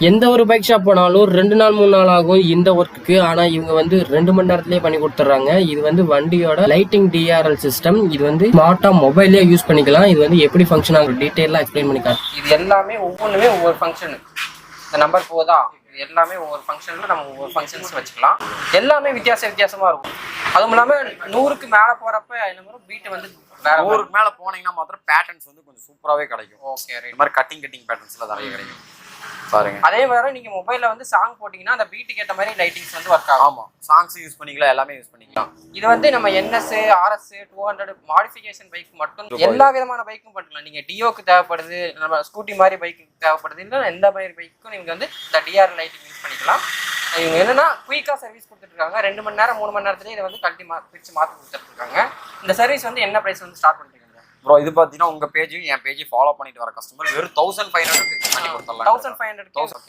எந்த ஒரு bike shop போனாலும் 2 நாள் 3 நாள் ஆகும் இந்த ஒர்க்குக்கு. ஆனா இவங்க வந்து 2 மணி நேரத்திலேயே பண்ணி கொடுத்துட்றாங்க. இது வந்து வண்டியோட லைட்டிங் டிஆர்எல் சிஸ்டம். இது வந்து ஸ்மார்ட்டா மொபைல்லேயே யூஸ் பண்ணிக்கலாம். இது வந்து எப்படி ஃபங்க்ஷன் ஆகும் டீட்டெயிலாக எக்ஸ்பிளைன் பண்ணிக்கலாம். இது எல்லாமே ஒவ்வொன்றுமே ஒவ்வொரு ஃபங்க்ஷனு. இந்த நம்பர் போதா இது எல்லாமே ஒவ்வொரு ஃபங்க்ஷனில் நம்ம ஒவ்வொரு ஃபங்க்ஷன்ஸ் வச்சுக்கலாம். எல்லாமே வித்தியாசமாக இருக்கும். அதுவும் இல்லாமல் 100க்கு மேலே போகிறப்ப என்ன வரும், பீட்டு வந்து 100க்கு மேலே போனீங்கன்னா மாத்திரம் பேட்டர்ன்ஸ் வந்து கொஞ்சம் சூப்பராகவே கிடைக்கும். ஓகே, இந்த மாதிரி கட்டிங் பேட்டர்ன்ஸ்லாம் நிறைய கிடைக்கும் பாருங்க. அதே மாதிரி நீங்க மொபைல்ல வந்து சாங் போட்டீங்கன்னா அந்த பீட்டுக்கு ஏற்ற மாதிரி லைட்டிங்ஸ் வந்து ஒர்க் ஆகும். ஆமா, சாங்ஸ் யூஸ் பண்ணிக்கலாம், எல்லாமே யூஸ் பண்ணிக்கலாம். இது வந்து நம்ம என்எஸ், ஆர்எஸ் 200 மாடிஃபிகேஷன் பைக் மட்டும் எல்லா விதமான பைக்கும் பண்ணிக்கலாம். நீங்க டியோக்கு தேவைப்படுது, நம்ம ஸ்கூட்டி மாதிரி பைக்கு தேவைப்படுது, இல்லை எந்த மாதிரி பைக்கும் நீங்க வந்து இந்த டிஆர் லைட்டிங் யூஸ் பண்ணிக்கலாம். இவங்க என்னன்னா குயிக்கா சர்வீஸ் கொடுத்துட்டு இருக்காங்க. 2 மணி நேரம் 3 மணி நேரத்துலேயே இதை வந்து கழட்டி பிரிச்சு மாற்றி கொடுத்துட்டு இருக்காங்க. இந்த சர்வீஸ் வந்து என்ன பிரைஸ் வந்து ஸ்டார்ட் பண்ணுறீங்க ப்ரோ? இது பார்த்தீங்கன்னா உங்க பேஜையும் என் பேஜையும் ஃபாலோ பண்ணிட்டு வர கஸ்டமர் வெறும் 1500 பண்ணி கொடுத்துடலாம். 1500